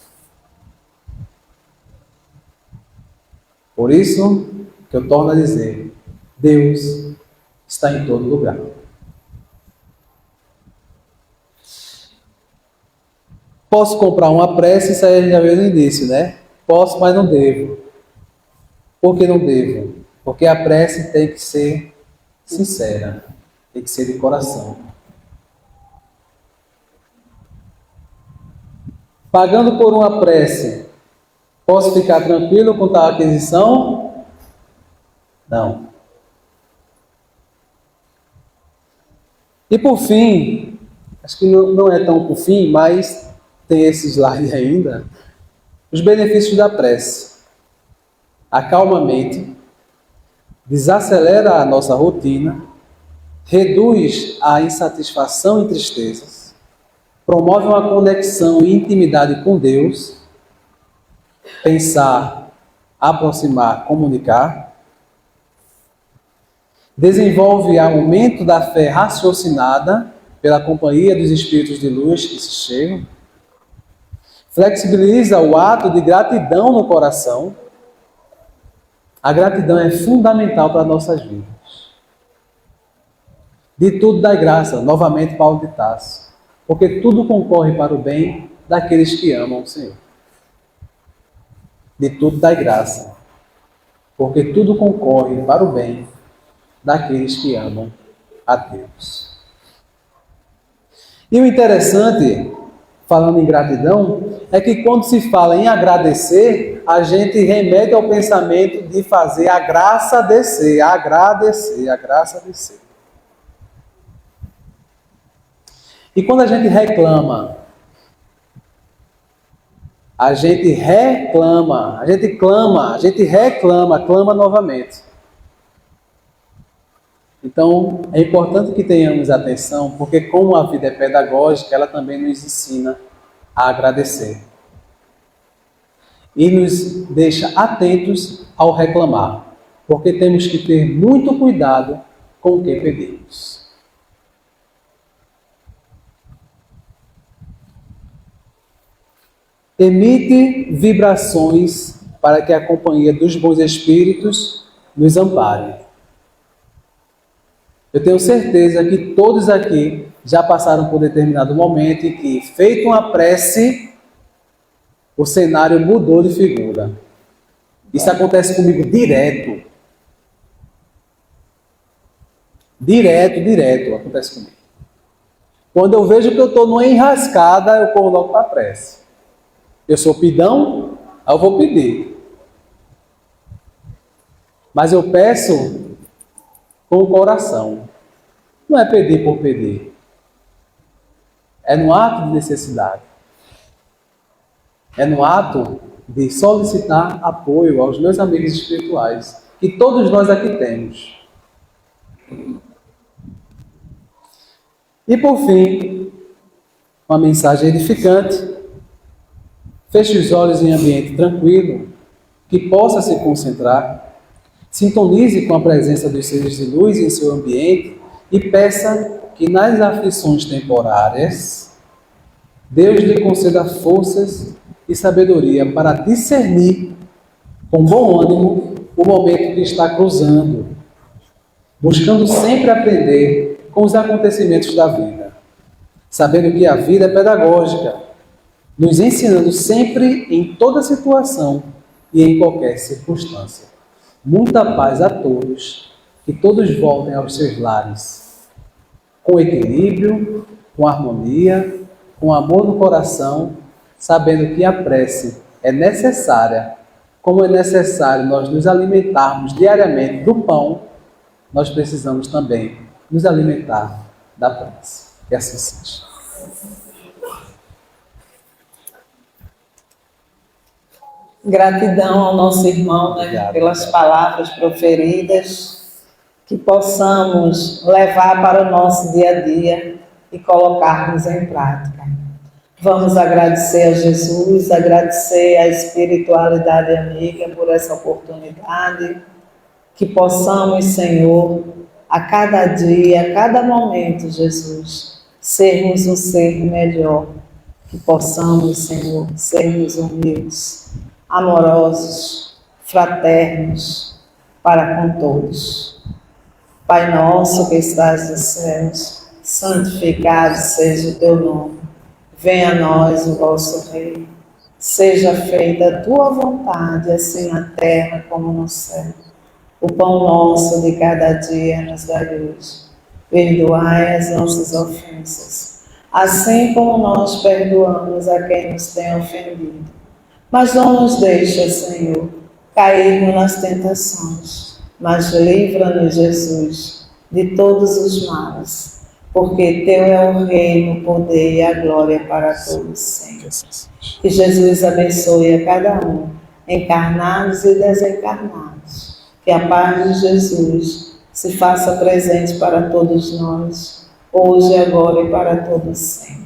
Por isso que eu torno a dizer, Deus está em todo lugar. Posso comprar uma prece, isso aí já veio no início, né? Posso, mas não devo. Por que não devo? Porque a prece tem que ser sincera, tem que ser de coração. Pagando por uma prece, posso ficar tranquilo com tal aquisição? Não. E por fim, acho que não é tão por fim, mas tem esse slide ainda, os benefícios da prece. Acalma a mente, desacelera a nossa rotina, reduz a insatisfação e tristezas, promove uma conexão e intimidade com Deus, pensar, aproximar, comunicar, desenvolve aumento da fé raciocinada pela companhia dos espíritos de luz que se chegam, flexibiliza o ato de gratidão no coração. A gratidão é fundamental para nossas vidas. De tudo dai graça, novamente Paulo de Tarso, porque tudo concorre para o bem daqueles que amam o Senhor. De tudo dai graça, porque tudo concorre para o bem daqueles que amam a Deus. E o interessante, falando em gratidão, é que quando se fala em agradecer, a gente remete ao pensamento de fazer a graça descer, agradecer, a graça descer. E quando a gente reclama, clama novamente. Então, é importante que tenhamos atenção, porque como a vida é pedagógica, ela também nos ensina a agradecer. E nos deixa atentos ao reclamar, porque temos que ter muito cuidado com o que pedimos. Emite vibrações para que a companhia dos bons espíritos nos ampare. Eu tenho certeza que todos aqui já passaram por determinado momento em que, feito uma prece, o cenário mudou de figura. Isso acontece comigo direto. Direto acontece comigo. Quando eu vejo que eu estou numa enrascada, eu corro logo para a prece. Eu sou pidão, aí eu vou pedir. Mas eu peço com o coração. Não é pedir por pedir. É no ato de necessidade. É no ato de solicitar apoio aos meus amigos espirituais, que todos nós aqui temos. E por fim, uma mensagem edificante Feche os olhos em ambiente tranquilo, que possa se concentrar. Sintonize com a presença dos seres de luz em seu ambiente e peça que nas aflições temporárias, Deus lhe conceda forças e sabedoria para discernir com bom ânimo o momento que está cruzando, buscando sempre aprender com os acontecimentos da vida, sabendo que a vida é pedagógica, nos ensinando sempre em toda situação e em qualquer circunstância. Muita paz a todos, que todos voltem aos seus lares, com equilíbrio, com harmonia, com amor no coração, sabendo que a prece é necessária, como é necessário nós nos alimentarmos diariamente do pão, nós precisamos também nos alimentar da prece. Que assim seja. Gratidão ao nosso irmão, né, Obrigado. pelas palavras proferidas, que possamos levar para o nosso dia a dia e colocarmos em prática. Vamos agradecer a Jesus, agradecer à espiritualidade amiga por essa oportunidade, que possamos, Senhor, a cada dia, a cada momento, Jesus, sermos um ser melhor, que possamos, Senhor, sermos humildes, amorosos, fraternos para com todos. Pai nosso que estás nos céus, santificado seja o teu nome. Venha a nós o vosso reino. Seja feita a tua vontade, assim na terra como no céu. O pão nosso de cada dia nos dai hoje. Perdoai as nossas ofensas, assim como nós perdoamos a quem nos tem ofendido. Mas não nos deixa, Senhor, cairmos nas tentações, mas livra-nos, Jesus, de todos os males, porque Teu é o reino, o poder e a glória para todos sempre. Que Jesus abençoe a cada um, encarnados e desencarnados. Que a paz de Jesus se faça presente para todos nós, hoje, agora e para todos sempre.